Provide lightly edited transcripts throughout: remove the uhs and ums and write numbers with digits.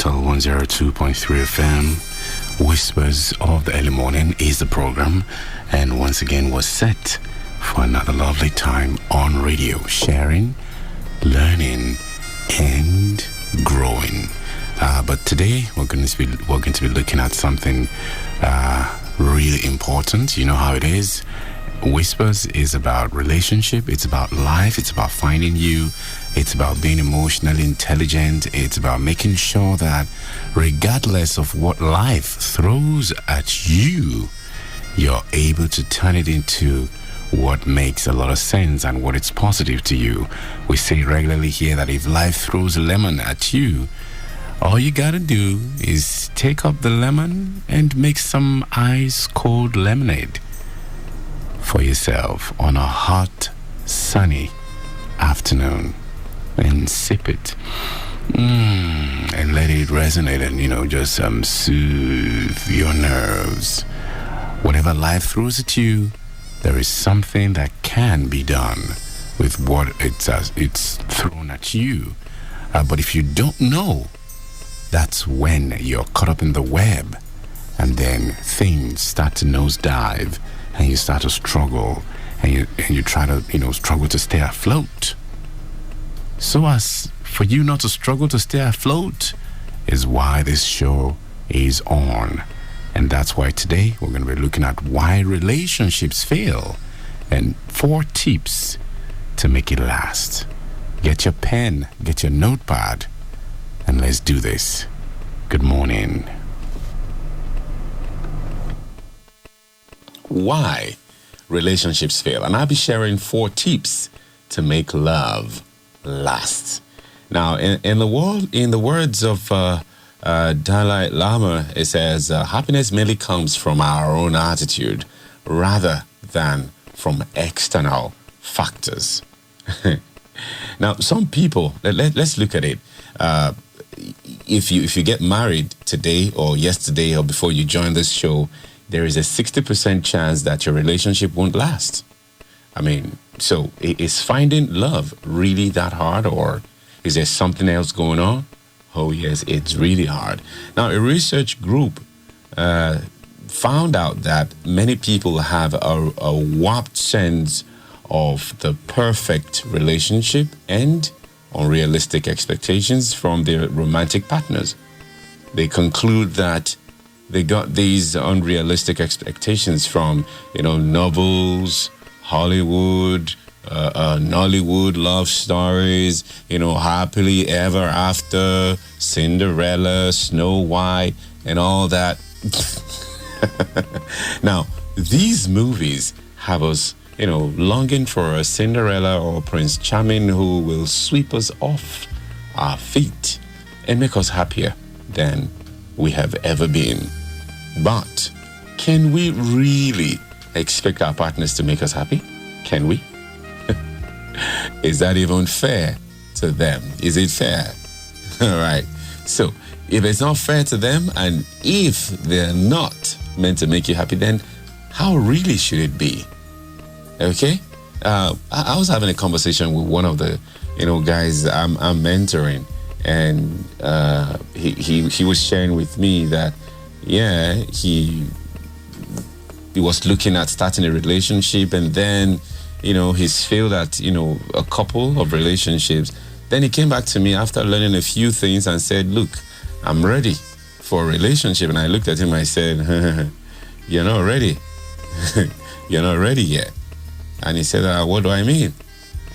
Capital 102.3 FM. Whispers of the Early Morning is the program, and once again was set for another lovely time on radio, sharing, learning, and growing. But today we're going to be looking at something really important. You know how it is. Whispers is about relationship, it's about life, it's about finding you, it's about being emotionally intelligent, it's about making sure that regardless of what life throws at you, you're able to turn it into what makes a lot of sense and what it's positive to you. We say regularly here that if life throws a lemon at you, all you gotta do is take up the lemon and make some ice cold lemonade for yourself on a hot, sunny afternoon and sip it and let it resonate and, just soothe your nerves. Whatever life throws at you, there is something that can be done with what it's thrown at you. But if you don't know, that's when you're caught up in the web, and then things start to nosedive, and you start to struggle, and you try to struggle to stay afloat. So as for you not to struggle to stay afloat is why this show is on. And that's why today we're going to be looking at why relationships fail and 4 tips to make it last. Get your pen, get your notepad, and let's do this. Good morning. Why relationships fail, and I'll be sharing 4 tips to make love last. Now, in the words of Dalai Lama, it says happiness merely comes from our own attitude rather than from external factors. Now, some people, let's look at it. If you get married today or yesterday or before you join this show, there is a 60% chance that your relationship won't last. I mean, so is finding love really that hard, or is there something else going on? Oh yes, it's really hard. Now, a research group found out that many people have a warped sense of the perfect relationship and unrealistic expectations from their romantic partners. They conclude that they got these unrealistic expectations from, novels, Hollywood, Nollywood love stories, happily ever after, Cinderella, Snow White, and all that. Now, these movies have us, longing for a Cinderella or Prince Charming who will sweep us off our feet and make us happier than we have ever been. But can we really expect our partners to make us happy? Can we? Is that even fair to them? Is it fair? All right. So if it's not fair to them, and if they're not meant to make you happy, then how really should it be? Okay? I was having a conversation with one of the, guys I'm mentoring, and he was sharing with me that, he was looking at starting a relationship, and then, he's failed at, a couple of relationships. Then he came back to me after learning a few things and said, look, I'm ready for a relationship. And I looked at him, I said, you're not ready. You're not ready yet. And he said, what do I mean?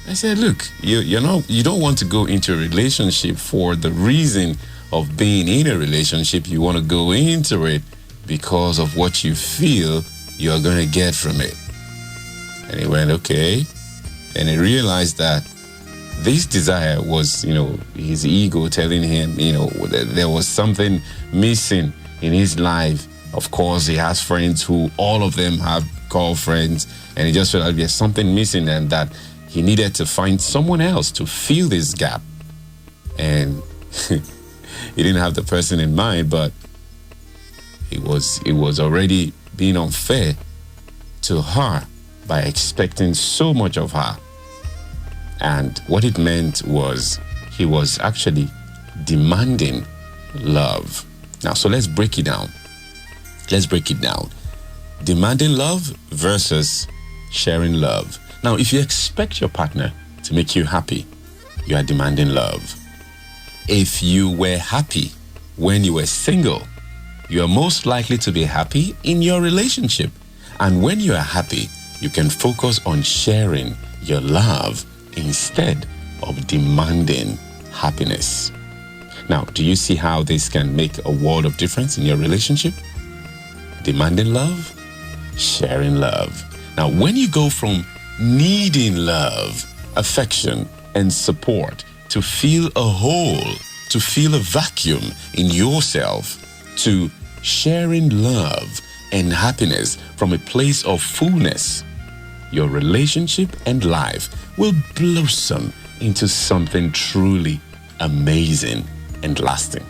I said, look, you don't want to go into a relationship for the reason of being in a relationship. You want to go into it because of what you feel you're going to get from it. And he went, okay. And he realized that this desire was, his ego telling him, there was something missing in his life. Of course, he has friends who all of them have girlfriends, and he just felt like there's something missing and that he needed to find someone else to fill this gap. And he didn't have the person in mind, but it was already being unfair to her by expecting so much of her. And what it meant was he was actually demanding love. Now, so let's break it down. Demanding love versus sharing love. Now, if you expect your partner to make you happy, you are demanding love. If you were happy when you were single, you are most likely to be happy in your relationship. And when you are happy, you can focus on sharing your love instead of demanding happiness. Now, do you see how this can make a world of difference in your relationship? Demanding love, sharing love. Now, when you go from needing love, affection, and support to feel a hole, to feel a vacuum in yourself, to sharing love and happiness from a place of fullness, your relationship and life will blossom into something truly amazing and lasting.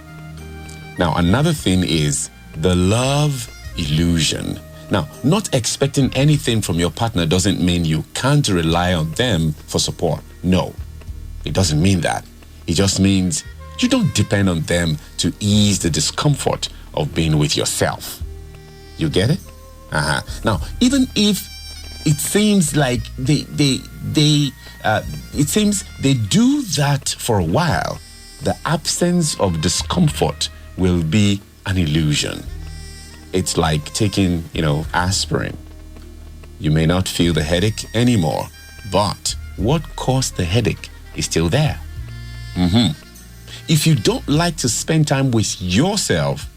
Now, another thing is the love illusion. Now, not expecting anything from your partner doesn't mean you can't rely on them for support. No, it doesn't mean that. It just means you don't depend on them to ease the discomfort of being with yourself. You get it? Now, even if it seems like they do that for a while, the absence of discomfort will be an illusion. It's like taking, aspirin. You may not feel the headache anymore, but what caused the headache is still there. If you don't like to spend time with yourself,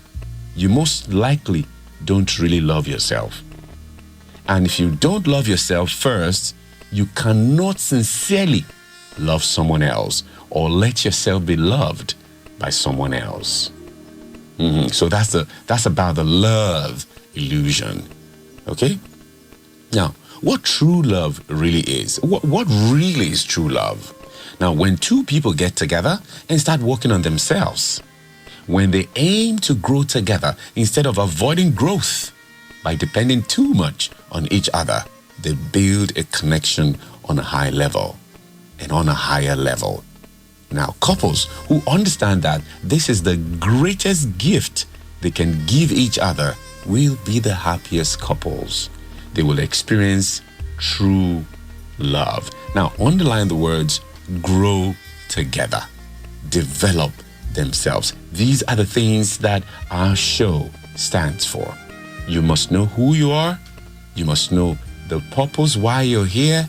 you most likely don't really love yourself. And if you don't love yourself first, you cannot sincerely love someone else or let yourself be loved by someone else. So that's about the love illusion. Okay? Now, what true love really is? What really is true love? Now, when two people get together and start working on themselves, when they aim to grow together instead of avoiding growth by depending too much on each other, they build a connection on a high level and on a higher level. Now, couples who understand that this is the greatest gift they can give each other will be the happiest couples. They will experience true love. Now, underline the words grow together, develop themselves. These are the things that our show stands for. You must know who you are. You must know the purpose why you're here,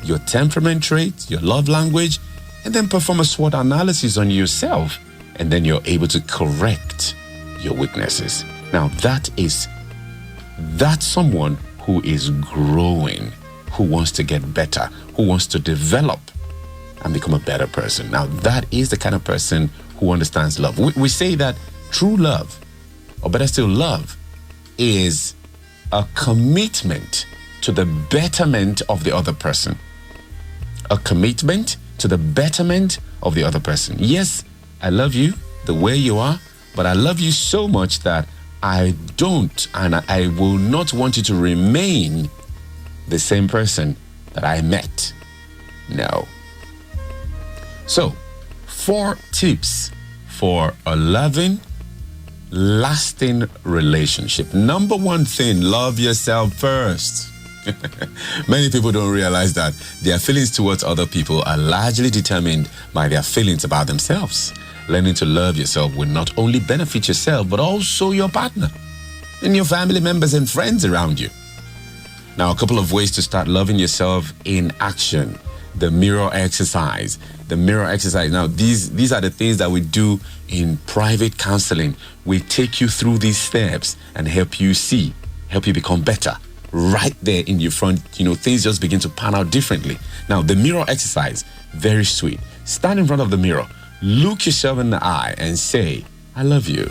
your temperament traits, your love language, and then perform a SWOT analysis on yourself. And then you're able to correct your weaknesses. Now, that's someone who is growing, who wants to get better, who wants to develop and become a better person. Now, that is the kind of person who understands love. We say that true love, or better still, love, is a commitment to the betterment of the other person. A commitment to the betterment of the other person. Yes, I love you the way you are, but I love you so much that I don't and I will not want you to remain the same person that I met. No. So, 4 tips for a loving, lasting relationship. Number 1 thing, love yourself first. Many people don't realize that their feelings towards other people are largely determined by their feelings about themselves. Learning to love yourself will not only benefit yourself, but also your partner and your family members and friends around you. Now, a couple of ways to start loving yourself in action. The mirror exercise. The mirror exercise. Now, these are the things that we do in private counseling. We take you through these steps and help you become better. Right there in your front, things just begin to pan out differently. Now, the mirror exercise, very sweet. Stand in front of the mirror, look yourself in the eye and say, I love you.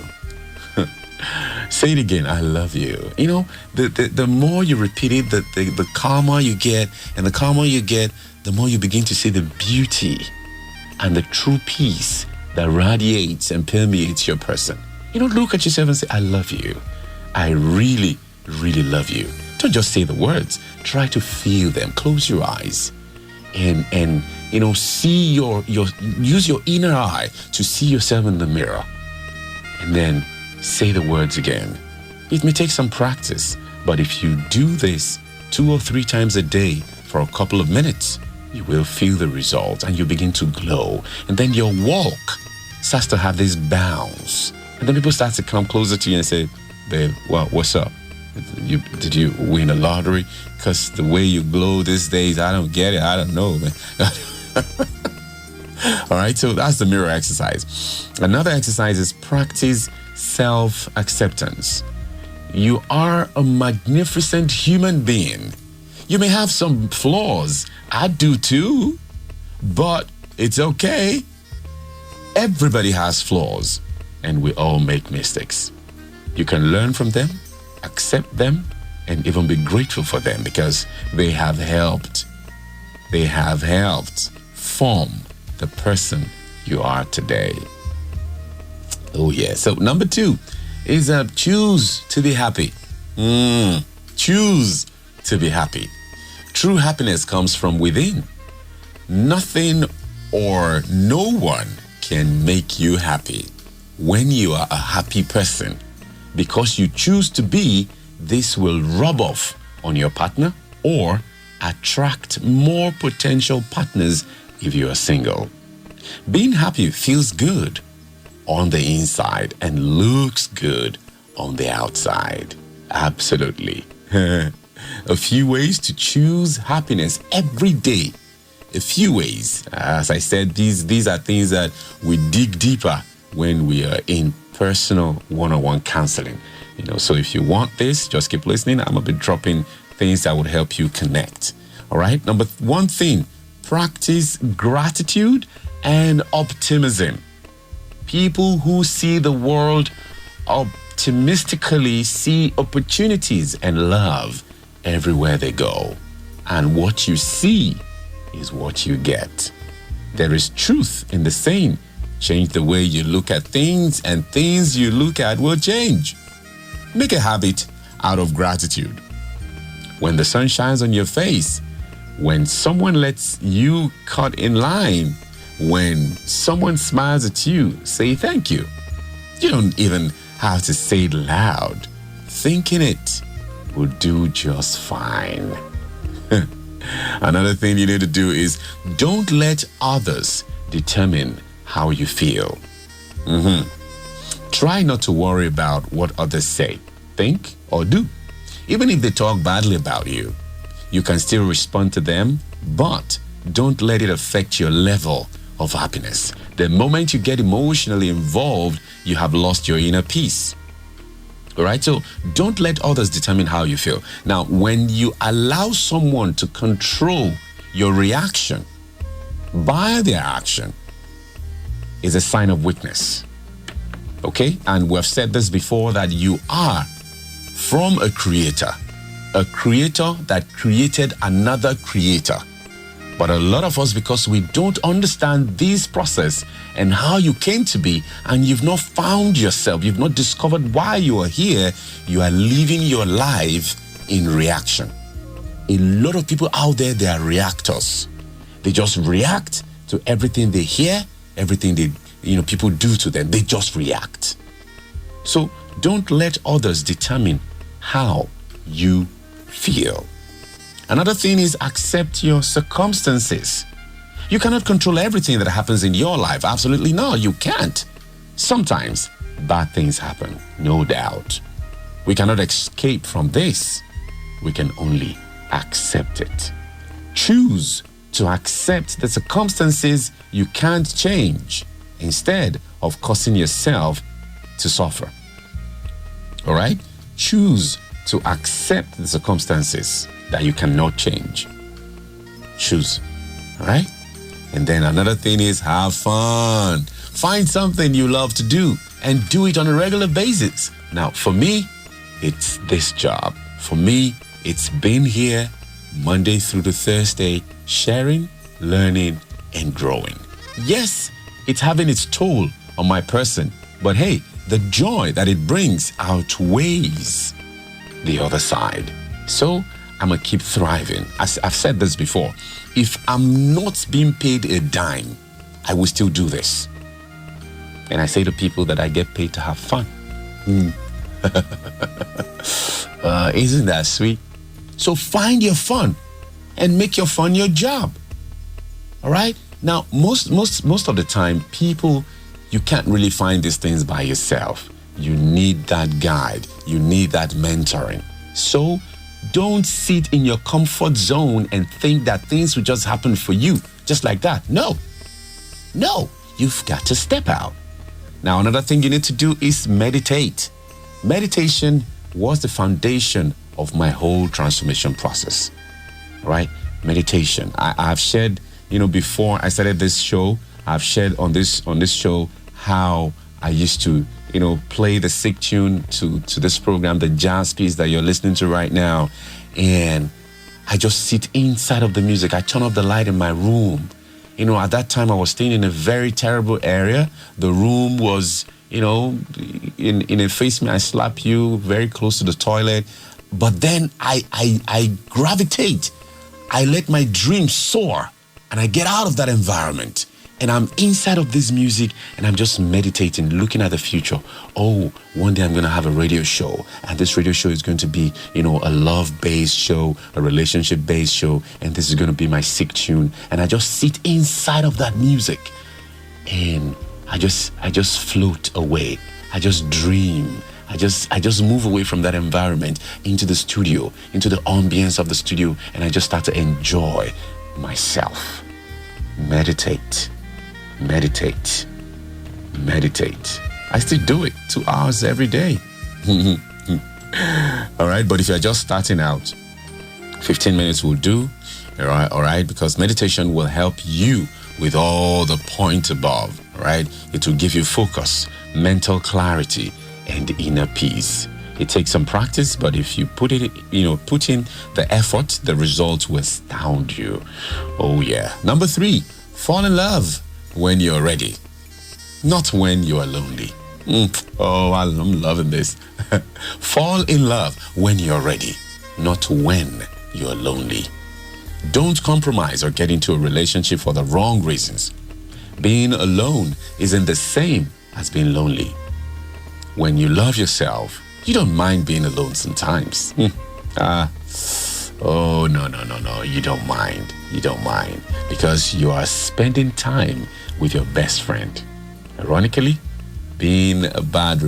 Say it again, I love you. The more you repeat it, the calmer you get. And the calmer you get, the more you begin to see the beauty and the true peace that radiates and permeates your person. Look at yourself and say, I love you. I really, really love you. Don't just say the words. Try to feel them. Close your eyes and see use your inner eye to see yourself in the mirror and then say the words again. It may take some practice, but if you do this 2 or 3 times a day for a couple of minutes, you will feel the result and you begin to glow. And then your walk starts to have this bounce. And then people start to come closer to you and say, babe, well, what's up? Did you win a lottery? Because the way you glow these days, I don't get it. I don't know, man. All right, so that's the mirror exercise. Another exercise is practice self-acceptance. You are a magnificent human being. You may have some flaws. I do too, but it's okay. Everybody has flaws, and we all make mistakes. You can learn from them, accept them, and even be grateful for them because they have helped. They have helped form the person you are today. Oh, yeah. So number 2 is choose to be happy. Choose to be happy. True happiness comes from within. Nothing or no one can make you happy. When you are a happy person, because you choose to be, this will rub off on your partner or attract more potential partners if you are single. Being happy feels good on the inside and looks good on the outside. Absolutely. A few ways to choose happiness every day. A few ways. As I said, these are things that we dig deeper when we are in personal one-on-one counseling. So if you want this, just keep listening. I'm going to be dropping things that would help you connect. All right. Number 1 thing, practice gratitude and optimism. People who see the world optimistically see opportunities and love everywhere they go. And what you see is what you get. There is truth in the saying, change the way you look at things and things you look at will change. Make a habit out of gratitude. When the sun shines on your face, when someone lets you cut in line, when someone smiles at you, say thank you. You don't even have to say it loud. Thinking it will do just fine. Another thing you need to do is don't let others determine how you feel. Try not to worry about what others say, think, or do. Even if they talk badly about you, you can still respond to them, but don't let it affect your level of happiness. The moment you get emotionally involved, you have lost your inner peace. All right, so don't let others determine how you feel. Now, when you allow someone to control your reaction by their action, is a sign of weakness. Okay, and we've said this before that you are from a creator that created another creator. But a lot of us, because we don't understand this process and how you came to be, and you've not found yourself, you've not discovered why you are here, you are living your life in reaction. A lot of people out there, they are reactors. They just react to everything they hear, everything people do to them. They just react. So don't let others determine how you feel. Another thing is accept your circumstances. You cannot control everything that happens in your life. Absolutely no, you can't. Sometimes bad things happen, no doubt. We cannot escape from this. We can only accept it. Choose to accept the circumstances you can't change instead of causing yourself to suffer. All right? Choose to accept the circumstances that you cannot change. Choose. All right? And then another thing is have fun. Find something you love to do and do it on a regular basis. Now, for me, it's this job. For me, it's been here Monday through to Thursday, sharing, learning, and growing. Yes, it's having its toll on my person, but hey, the joy that it brings outweighs the other side. So I'm going to keep thriving. As I've said this before, if I'm not being paid a dime, I will still do this. And I say to people that I get paid to have fun. Isn't that sweet? So find your fun and make your fun your job. All right? Now, most of the time, people, you can't really find these things by yourself. You need that guide. You need that mentoring. So don't sit in your comfort zone and think that things will just happen for you just like that. No, you've got to step out. Now, another thing you need to do is meditate. Meditation was the foundation of my whole transformation process. All right? Meditation. I've shared, before I started this show, I've shared on this show how I used to, play the sick tune to this program, the jazz piece that you're listening to right now. And I just sit inside of the music. I turn off the light in my room. At that time I was staying in a very terrible area. The room was, in a face me, I slap you, very close to the toilet. But then I gravitate. I let my dreams soar and I get out of that environment. And I'm inside of this music and I'm just meditating, looking at the future. Oh, one day I'm going to have a radio show. And this radio show is going to be, a love-based show, a relationship-based show. And this is going to be my sick tune. And I just sit inside of that music. And I just float away. I just dream. I just move away from that environment into the studio, into the ambience of the studio. And I just start to enjoy myself. Meditate. I still do it 2 hours every day. All right, but if you're just starting out, 15 minutes will do. All right, because meditation will help you with all the points above. All right, it will give you focus, mental clarity, and inner peace. It takes some practice, but if you put in the effort, the results will astound you. Oh yeah. Number 3, fall in love when you're ready, not when you are lonely. Oh, I'm loving this. Fall in love when you're ready, not when you're lonely. Don't compromise or get into a relationship for the wrong reasons. Being alone isn't the same as being lonely. When you love yourself, you don't mind being alone sometimes. Oh, no. You don't mind. Because you are spending time with your best friend. Ironically, being in a bad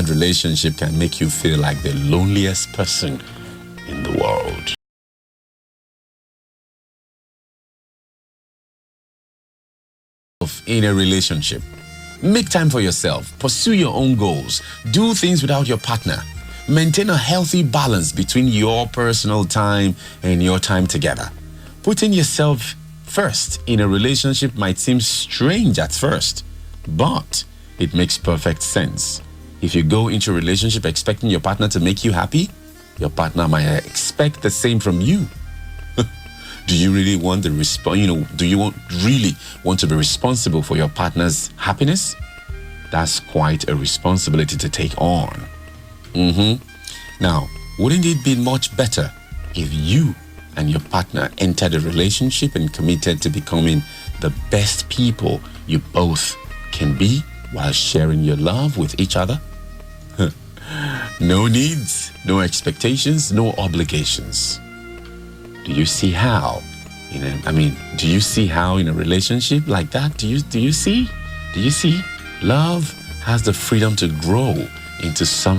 relationship can make you feel like the loneliest person in the world. In a relationship, make time for yourself. Pursue your own goals. Do things without your partner. Maintain a healthy balance between your personal time and your time together. Putting yourself first in a relationship might seem strange at first, but it makes perfect sense. If you go into a relationship expecting your partner to make you happy, your partner might expect the same from you. Do you really want do you really want to be responsible for your partner's happiness? That's quite a responsibility to take on. Now, wouldn't it be much better if you and your partner entered a relationship and committed to becoming the best people you both can be while sharing your love with each other? No needs, no expectations, no obligations. Do you see how? Do you see how in a relationship like that? Do you see? Love has the freedom to grow into something